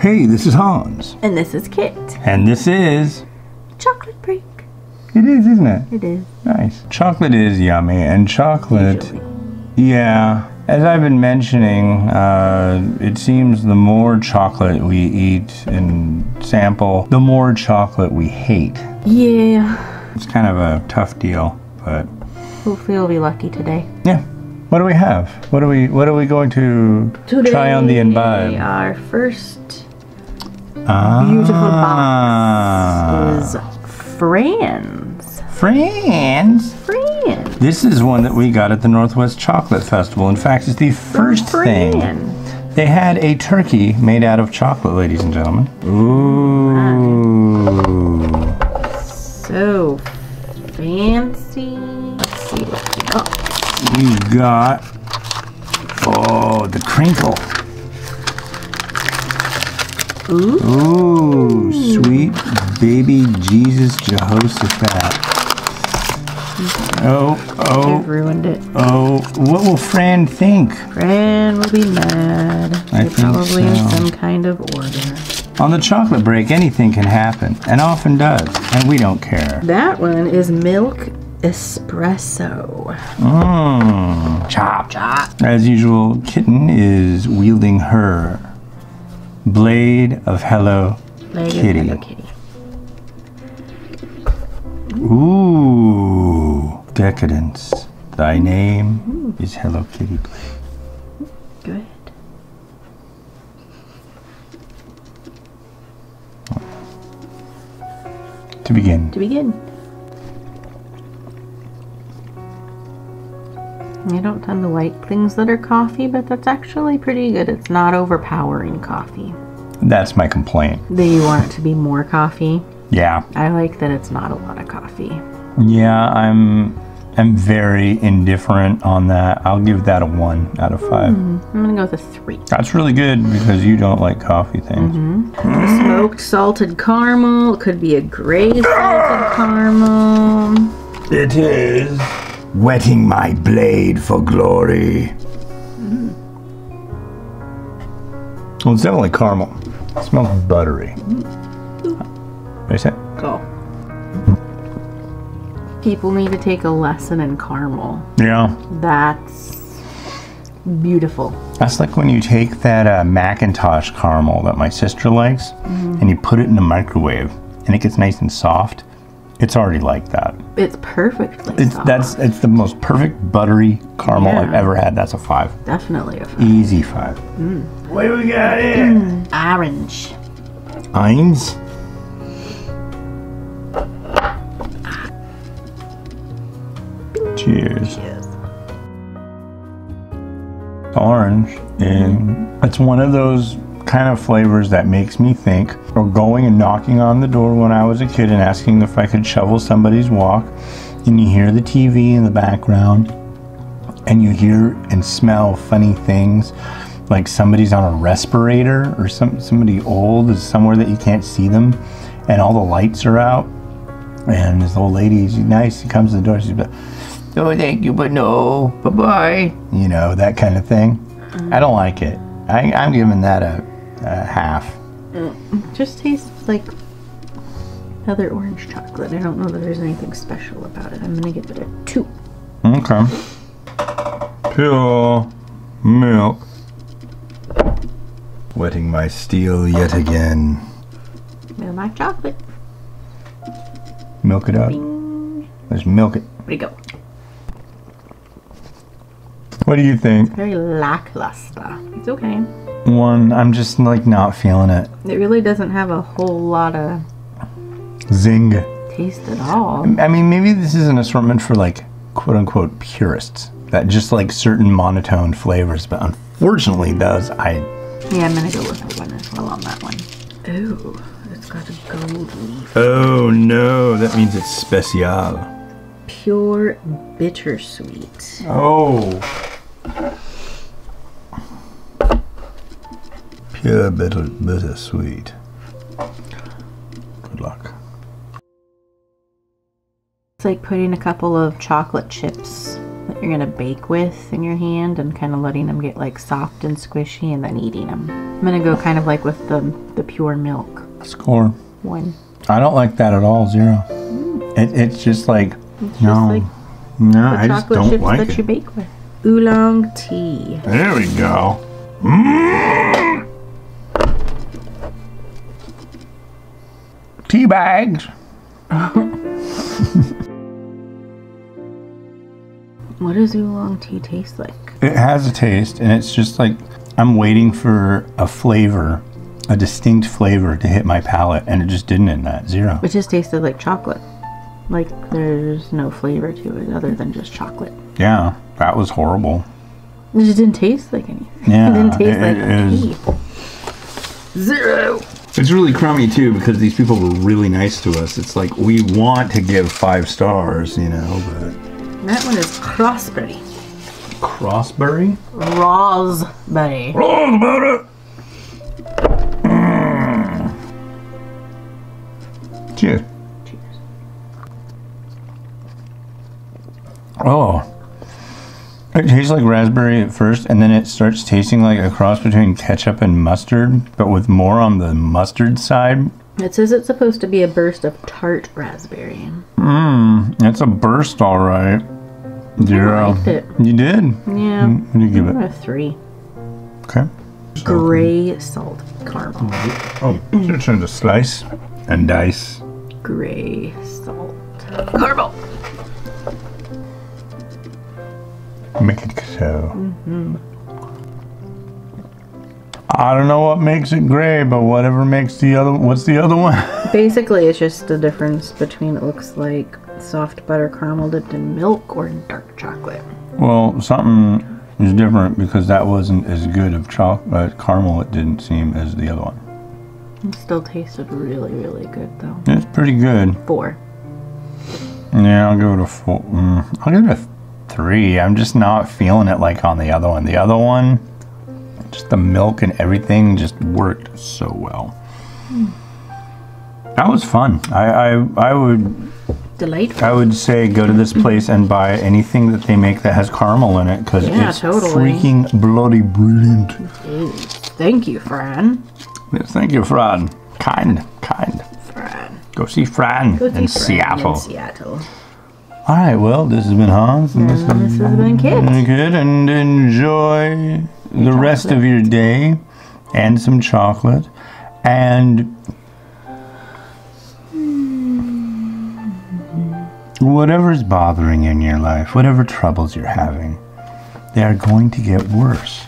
Hey, this is Hans. And this is Kit. And this is... Chocolate break. It is, isn't it? It is. Nice. Chocolate is yummy, and chocolate... Usually. Yeah. As I've been mentioning, it seems the more chocolate we eat and sample, the more chocolate we hate. Yeah. It's kind of a tough deal, but... Hopefully we'll be lucky today. Yeah. What do we have? What are we going to try on the imbibe? Our first beautiful box is Fran's. Fran's? Fran. This is one that we got at the Northwest Chocolate Festival. In fact, it's the first thing. They had a turkey made out of chocolate, ladies and gentlemen. Ooh. So fancy. Let's see what we got. You got, oh, the crinkle. Ooh, sweet baby Jesus Jehoshaphat. I've ruined it. Oh, what will Fran think? Fran will be mad. I They're think probably in so. some kind of order. On the chocolate break, anything can happen, and often does, and we don't care. That one is milk espresso. Mmm. Chop. Chop. As usual, Kitten is wielding her blade of Hello Kitty. Hello Kitty. Ooh. Decadence. Thy name is Hello Kitty blade. Good. To begin. To begin. I don't tend to like things that are coffee, but that's actually pretty good. It's not overpowering coffee. That's my complaint. Do you want it to be more coffee? Yeah. I like that it's not a lot of coffee. Yeah, I'm very indifferent on that. I'll give that a 1 out of 5. I'm gonna go with a 3. That's really good because you don't like coffee things. Smoked salted caramel. It could be a gray salted caramel. It is. Wetting my blade for glory. Well, it's definitely caramel. It smells buttery. What is it? Go. People need to take a lesson in caramel. Yeah. That's beautiful. That's like when you take that Macintosh caramel that my sister likes and you put it in the microwave and it gets nice and soft. It's already like that. It's perfectly soft. It's the most perfect buttery caramel I've ever had. That's a 5. Definitely a 5. Easy 5. What do we got here? Orange. Eins. Cheers. Cheers. Orange, and it's one of those kind of flavors that makes me think of going and knocking on the door when I was a kid and asking if I could shovel somebody's walk, and you hear the TV in the background and you hear and smell funny things like somebody's on a respirator or somebody old is somewhere that you can't see them and all the lights are out and this old lady, she's nice, she comes to the door, she's like, oh thank you but no, bye-bye, you know, that kind of thing. I don't like it. I'm giving that a half. Just tastes like other orange chocolate. I don't know that there's anything special about it. I'm gonna give it a 2. Okay. Pure milk. Wetting my steel yet again. Milk chocolate. Milk it up. Bing. Let's milk it. Where'd it go? What do you think? Very lackluster. It's okay. 1, I'm just like not feeling it. It really doesn't have a whole lot of Zing. taste at all. I mean, maybe this is an assortment for like quote unquote purists that just like certain monotone flavors, but unfortunately those Yeah, I'm gonna go with a 1 as well on that one. Ooh, it's got a gold leaf. Oh no, that means it's special. Pure bittersweet. Oh. Pure bittersweet. Good luck. It's like putting a couple of chocolate chips that you're gonna bake with in your hand and kind of letting them get like soft and squishy and then eating them. I'm gonna go kind of like with the pure milk. Score. 1. I don't like that at all. 0. It's just like, It's no. just like No, the I just chocolate don't chips like that it. you bake with. Oolong tea. There we go. Mm. Tea bags. What does oolong tea taste like? It has a taste, and it's just like I'm waiting for a flavor, a distinct flavor to hit my palate, and it just didn't in that. 0. It just tasted like chocolate. Like there's no flavor to it other than just chocolate. Yeah, that was horrible. It just didn't taste like anything. Yeah, It didn't taste like is. tea. 0. It's really crummy too because these people were really nice to us. It's like we want to give 5 stars, you know, but That one is crossberry. crossberry. Raspberry. Oh, about it. Cheers. Cheers. Oh, it tastes like raspberry at first, and then it starts tasting like a cross between ketchup and mustard, but with more on the mustard side. It says it's supposed to be a burst of tart raspberry. It's a burst, all right. 0. I liked it. You did? Yeah. What do you give it? A 3. Okay. Gray salt caramel. Oh, you're trying to slice and dice. Gray salt caramel. Make it so. I don't know what makes it gray, but whatever makes the other. What's the other one? Basically, it's just the difference between it looks like soft butter caramel dipped in milk or dark chocolate. Well, something is different because that wasn't as good of chocolate caramel. It didn't seem as the other one. It still tasted really, really good though. It's pretty good. 4. Yeah, I'll give it a 4. I'll give it a 3. I'm just not feeling it like on the other one. The other one, just the milk and everything just worked so well. That was fun. I would Delightful. I would say go to this place and buy anything that they make that has caramel in it because Yeah, it's totally. freaking bloody brilliant. Thank you, Fran. Yes, thank you, Fran. Kind. Fran. Go see Fran Go in see Fran Seattle. in Seattle. All right, well, this has been Hans. And This has been Kit. Good, and enjoy the rest of your day and some chocolate. And whatever's bothering you in your life, whatever troubles you're having, they are going to get worse.